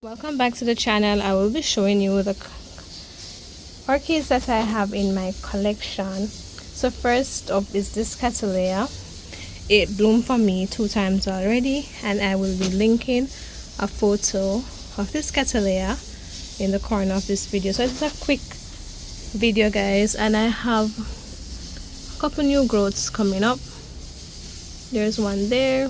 Welcome back to the channel. I will be showing you the orchids that I have in my collection. So first up is this Cattleya. It bloomed for me 2 times already, and I will be linking a photo of this Cattleya in the corner of this video. So it's a quick video, guys, and I have a couple new growths coming up. There's one there,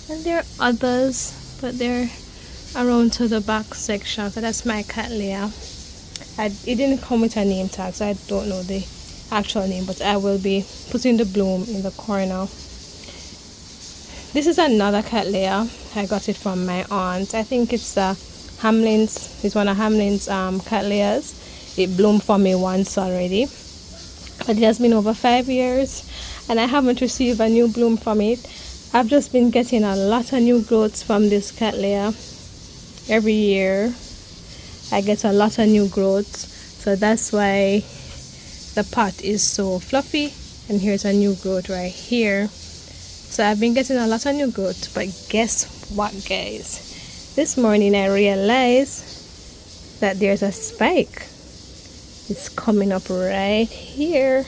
and there are others, but they're around to the back section. So that's my Cattleya. It didn't come with a name tag, so I don't know the actual name, but I will be putting the bloom in the corner. This is another Cattleya. I got it from my aunt. I think it's Hamlin's. It's one of Hamlin's Cattleyas. It bloomed for me once already, but it has been over 5 years and I haven't received a new bloom from it. I've just been getting a lot of new growths from this Cattleya. Every year I get a lot of new growths, so that's why the pot is so fluffy. And here's a new growth right here. So I've been getting a lot of new growth. But guess what, guys? This morning I realized that there's a spike. It's coming up right here.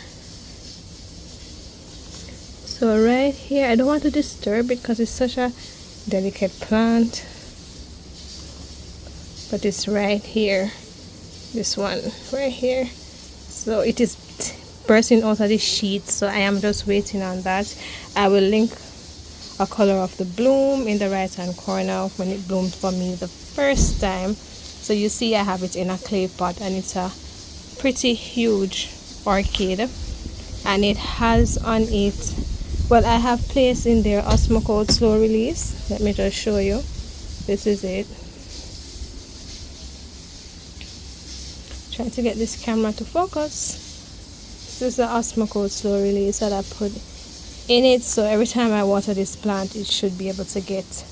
So right here, I don't want to disturb it because it's such a delicate plant, but it's right here, this one right here. So it is bursting out of the sheet, so I am just waiting on that. I will link a color of the bloom in the right hand corner when it bloomed for me the first time. So you see I have it in a clay pot, and it's a pretty huge orchid, and it has on it, well, I have placed in there Osmocote slow release. Let me just show you. This is it. Trying to get this camera to focus. This is the Osmocote slow release that I put in it, so every time I water this plant it should be able to get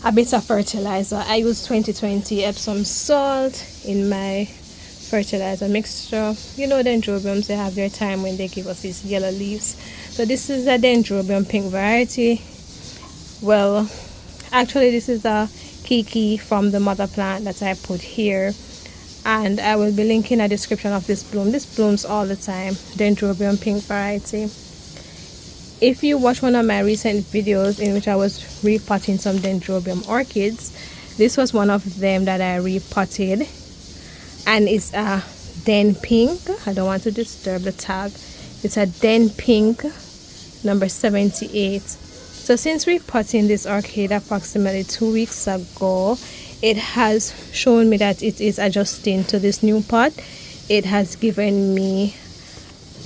a bit of fertilizer. I use 2020 Epsom salt in my fertilizer mixture. You know, dendrobiums, they have their time when they give us these yellow leaves. So this is a Dendrobium pink variety. Well, actually this is a Kiki from the mother plant that I put here, and I will be linking a description of this bloom. This blooms all the time, Dendrobium pink variety. If you watch one of my recent videos in which I was repotting some Dendrobium orchids, this was one of them that I repotted, and it's a Den Pink. I don't want to disturb the tag. It's a Den Pink number 78. So since repotting this orchid approximately 2 weeks ago, it has shown me that it is adjusting to this new pot. It has given me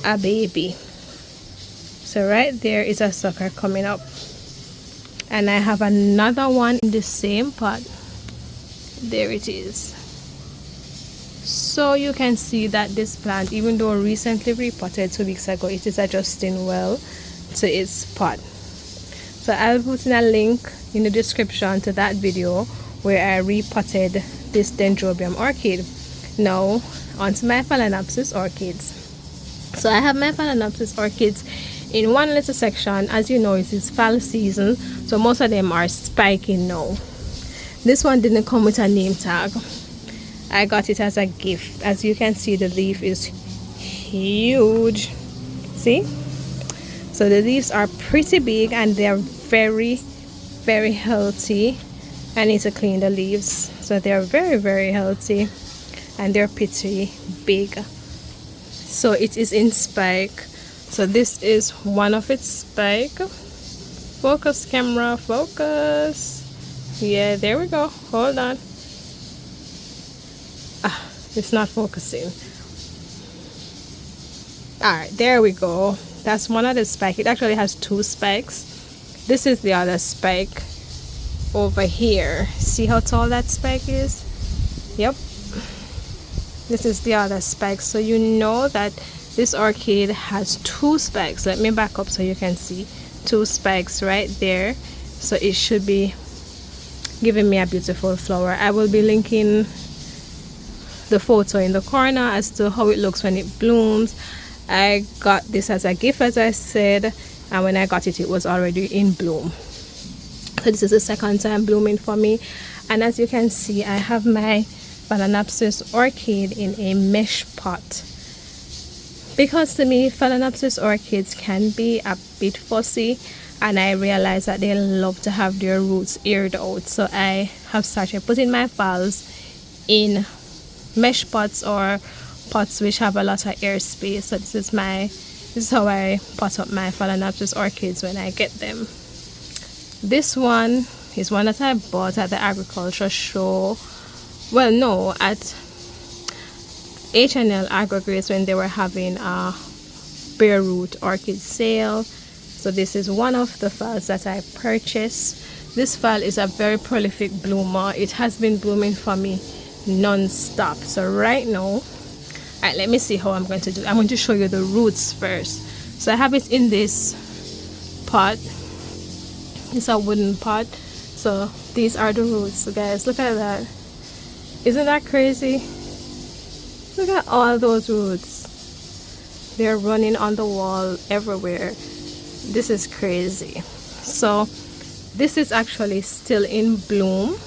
a baby. So right there is a sucker coming up, and I have another one in the same pot. There it is. So you can see that this plant, even though recently repotted 2 weeks ago, it is adjusting well to its pot. So I'll put in a link in the description to that video where I repotted this Dendrobium orchid. Now onto my Phalaenopsis orchids. So I have my Phalaenopsis orchids in one little section. As you know, it is fall season, so most of them are spiking now. This one didn't come with a name tag. I got it as a gift. As you can see, the leaf is huge. See? So the leaves are pretty big, and they are very, very healthy. I need to clean the leaves. So they are very, very healthy, and they're pretty big. So it is in spike. So this is one of its spike. Focus, camera, focus. Yeah, there we go. Hold on. It's not focusing. Alright, there we go. That's one of the spikes. It actually has 2 spikes. This is the other spike over here. See how tall that spike is? Yep. This is the other spike. So you know that this orchid has 2 spikes. Let me back up so you can see 2 spikes right there. So it should be giving me a beautiful flower. I will be linking the photo in the corner as to how it looks when it blooms. I got this as a gift, as I said, and when I got it, it was already in bloom. So this is the second time blooming for me. And as you can see, I have my Phalaenopsis orchid in a mesh pot, because to me Phalaenopsis orchids can be a bit fussy, and I realize that they love to have their roots aired out. So I have started putting my phals in mesh pots or pots which have a lot of air space. So this is how I pot up my Phalaenopsis orchids when I get them. This one is one that I bought at the agriculture show. Well, no, at H&L Aggregates when they were having a bare root orchid sale. So this is one of the phals that I purchased. This phal is a very prolific bloomer. It has been blooming for me non-stop. So right now, let me see how I'm going to do. I'm going to show you the roots first. So I have it in this pot. It's a wooden pot. So these are the roots, guys. Look at that. Isn't that crazy? Look at all those roots. They're running on the wall everywhere. This is crazy. So this is actually still in bloom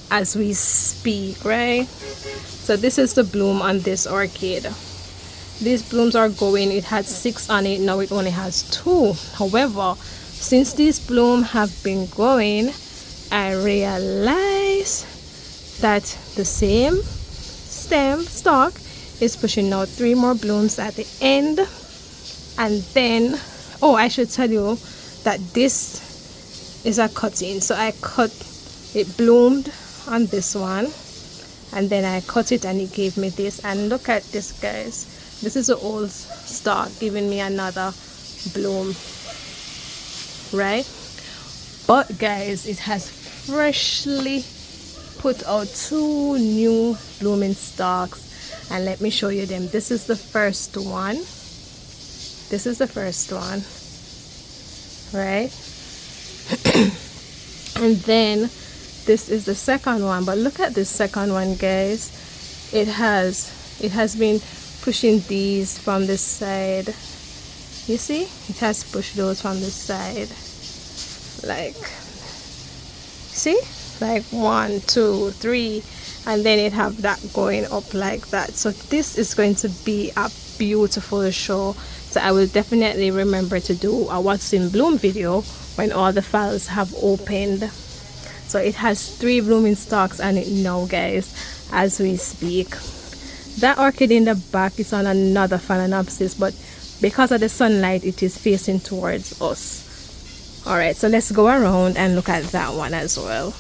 as we speak, right? So this is the bloom on this orchid. These blooms are going. It had 6 on it, now it only has 2. However, since these blooms have been going, I realize that the same stalk is pushing out 3 more blooms at the end. And then, oh, I should tell you that this is a cutting. So I cut it, bloomed on this one, and then I cut it and it gave me this. And look at this, guys. This is the old stalk giving me another bloom, right? But guys, it has freshly put out 2 new blooming stalks, and let me show you them. This is the first one. This is the first one, right? And then this is the second one. But look at this second one, guys. It has been pushing these from this side. You see, it has pushed those from this side, like, see, like 1, 2, 3, and then it have that going up like that. So this is going to be a beautiful show. So I will definitely remember to do a what's in bloom video when all the phals have opened. So it has 3 blooming stalks on it now, guys, as we speak. That orchid in the back is on another Phalaenopsis, but because of the sunlight it is facing towards us. Alright, so let's go around and look at that one as well.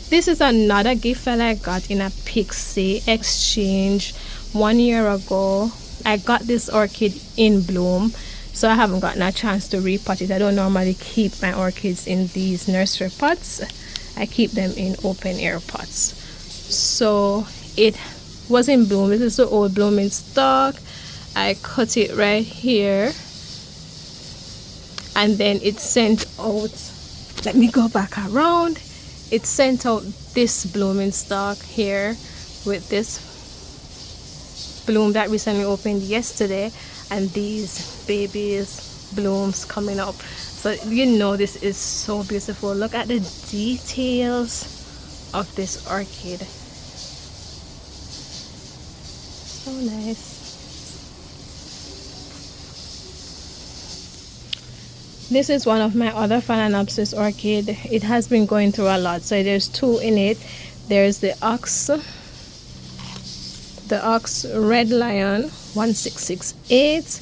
This is another gift that I got in a Pixie exchange 1 year ago. I got this orchid in bloom, so I haven't gotten a chance to repot it. I don't normally keep my orchids in these nursery pots. I keep them in open air pots. So it was in bloom. This is the old blooming stalk. I cut it right here, and then it sent out, let me go back around, it sent out this blooming stalk here with this bloom that recently opened yesterday, and these babies blooms coming up. So you know, this is so beautiful. Look at the details of this orchid. So nice. This is one of my other Phalaenopsis orchid. It has been going through a lot. So there's 2 in it. There's the ox red lion 1668,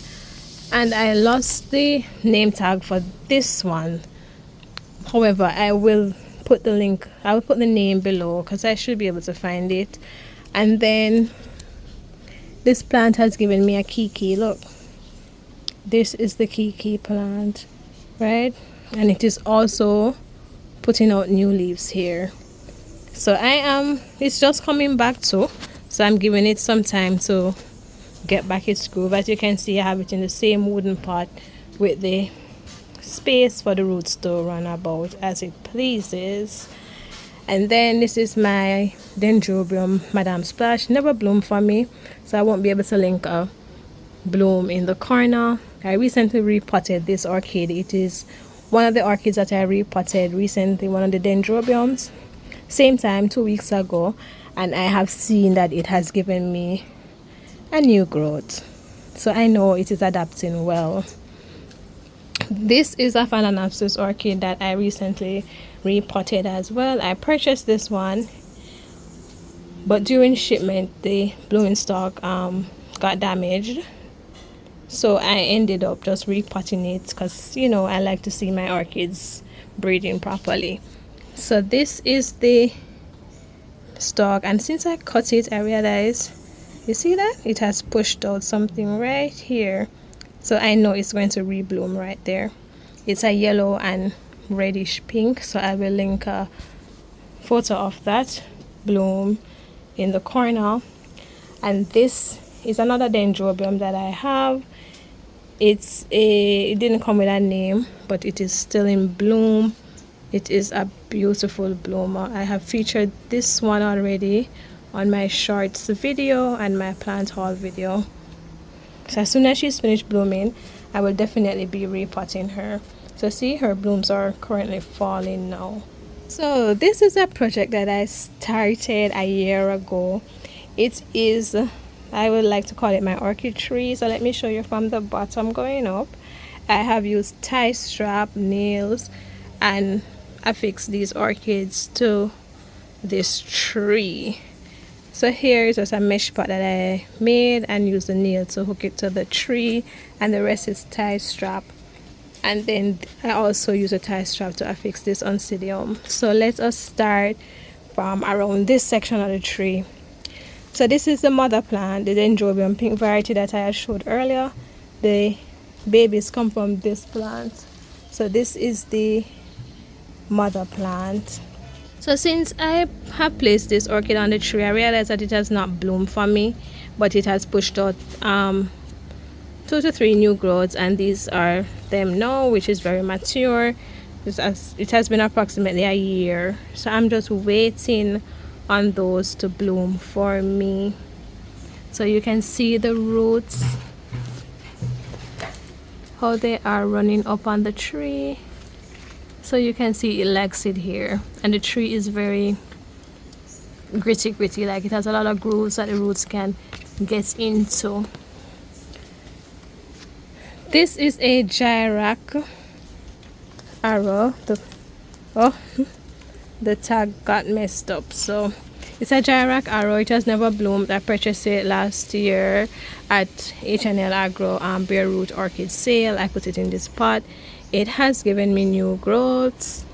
and I lost the name tag for this one. However, I will put the link, I will put the name below because I should be able to find it. And then this plant has given me a kiki. Look, this is the kiki plant, right? And it is also putting out new leaves here. So it's just coming back too, so I'm giving it some time to get back its groove. As you can see, I have it in the same wooden pot with the space for the roots to run about as it pleases. And then this is my Dendrobium Madame Splash. Never bloomed for me, so I won't be able to link a bloom in the corner. I recently repotted this orchid. It is one of the orchids that I repotted recently, one of the Dendrobiums, same time 2 weeks ago, and I have seen that it has given me a new growth, so I know it is adapting well. This is a Phalaenopsis orchid that I recently repotted as well. I purchased this one, but during shipment the blooming stalk got damaged, so I ended up just repotting it because, you know, I like to see my orchids breeding properly. So this is the stalk, and since I cut it, I realized, you see that it has pushed out something right here, so I know it's going to rebloom right there. It's a yellow and reddish pink, so I will link a photo of that bloom in the corner. And this is another Dendrobium that I have. It didn't come with a name, but it is still in bloom. It is a beautiful bloomer. I have featured this one already on my shorts video and my plant haul video. So as soon as she's finished blooming, I will definitely be repotting her. So see, her blooms are currently falling now. So this is a project that I started a year ago. It is, I would like to call it my orchid tree. So let me show you from the bottom going up. I have used tie strap, nails, and affixed these orchids to this tree. So here is just a mesh pot that I made and used the nail to hook it to the tree, and the rest is tie strap. And then I also use a tie strap to affix this oncidium. So let us start from around this section of the tree. So this is the mother plant, the Dendrobium pink variety that I had showed earlier. The babies come from this plant. So this is the mother plant. So since I have placed this orchid on the tree, I realized that it has not bloomed for me, but it has pushed out 2 to 3 new growths, and these are them now, which is very mature. It has been approximately a year, so I'm just waiting on those to bloom for me. So you can see the roots, how they are running up on the tree. So you can see it likes it here, and the tree is very gritty, like it has a lot of grooves that the roots can get into. This is a Gyrac arrow. The tag got messed up. So it's a Gyrac arrow. It has never bloomed. I purchased it last year at H&L Agro bare root orchid sale. I put it in this pot. It has given me new growths,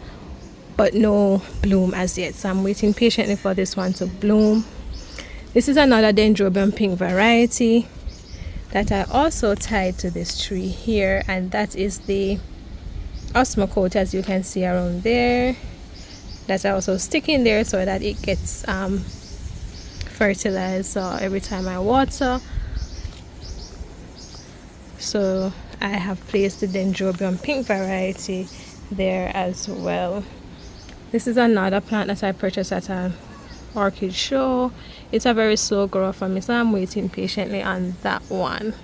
but no bloom as yet, so I'm waiting patiently for this one to bloom. This is another Dendrobium pink variety that I also tied to this tree here, and that is the osmocote, as you can see around there. That's also sticking there so that it gets fertilized, so every time I water. So I have placed the Dendrobium pink variety there as well. This is another plant that I purchased at an orchid show. It's a very slow grower for me, so I'm waiting patiently on that one.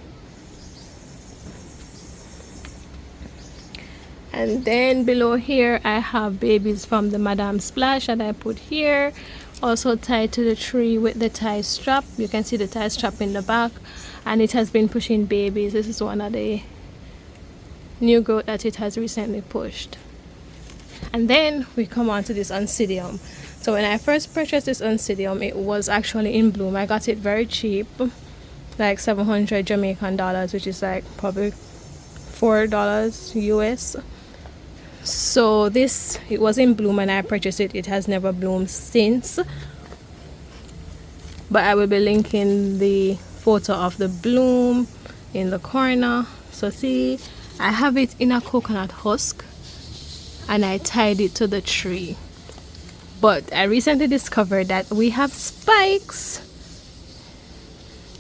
And then below here I have babies from the Madame Splash that I put here, also tied to the tree with the tie strap. You can see the tie strap in the back, and it has been pushing babies. This is one of the new growth that it has recently pushed. And then we come on to this oncidium. So when I first purchased this oncidium, it was actually in bloom. I got it very cheap, like 700 Jamaican dollars, which is like probably $4 US. So this, it was in bloom and I purchased it. It has never bloomed since, but I will be linking the photo of the bloom in the corner. So see, I have it in a coconut husk and I tied it to the tree. But I recently discovered that we have spikes.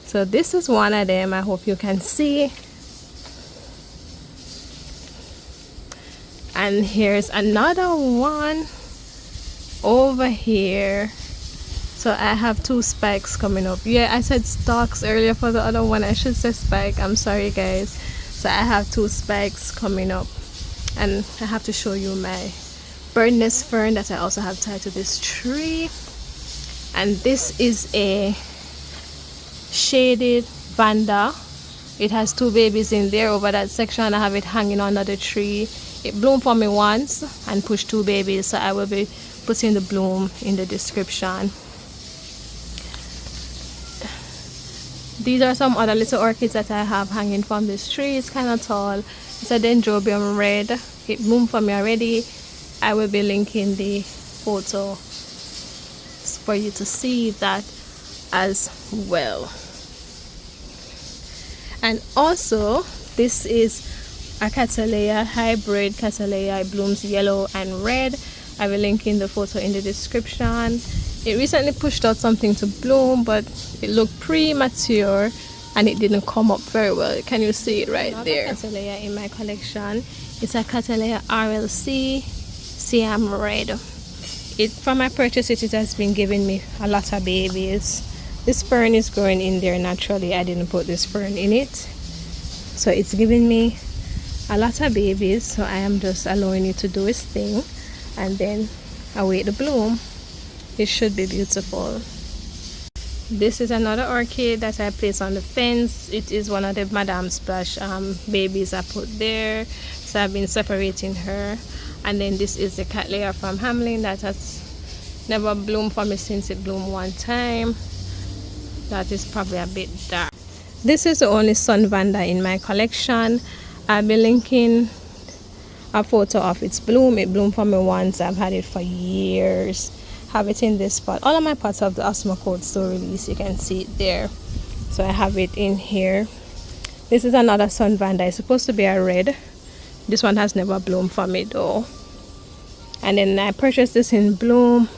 So this is one of them. I hope you can see. And here's another one over here. So I have 2 spikes coming up. Yeah, I said stalks earlier for the other one. I should say spike. I'm sorry guys. So I have 2 spikes coming up. And I have to show you my bird nest fern that I also have tied to this tree. And this is a shaded vanda. It has 2 babies in there. Over that section I have it hanging under the tree. It bloomed for me once and pushed 2 babies, so I will be putting the bloom in the description. These are some other little orchids that I have hanging from this tree. It's kind of tall. It's a Dendrobium red. It bloomed for me already. I will be linking the photo for you to see that as well. And also, this is a Cattleya, hybrid Cattleya. It blooms yellow and red. I will link in the photo in the description. It recently pushed out something to bloom, but it looked premature and it didn't come up very well. Can you see it right there? Cattleya in my collection. It's a Cattleya RLC Siam Red. From my purchase, it has been giving me a lot of babies. This fern is growing in there naturally. I didn't put this fern in it, so it's giving me a lot of babies. So I am just allowing it to do its thing and then await the bloom. It should be beautiful. This is another orchid that I placed on the fence. It is one of the Madame Splash babies I put there, so I've been separating her. And then this is the Cattleya from Hamlin that has never bloomed for me since it bloomed one time. That is probably a bit dark. This is the only sun vanda in my collection. I'll be linking a photo of its bloom. It bloomed for me once. I've had it for years. Have it in this pot. All of my pots of the Osmocote store release, you can see it there. So I have it in here. This is another sun vanda. It's supposed to be a red. This one has never bloomed for me though. And then I purchased this in bloom,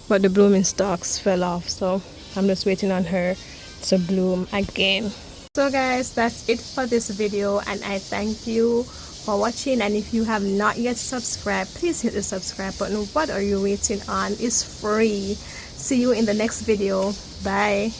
but the blooming stalks fell off, so I'm just waiting on her to bloom again. So guys, that's it for this video, and I thank you for watching. And if you have not yet subscribed, please hit the subscribe button. What are you waiting on? It's free. See you in the next video. Bye.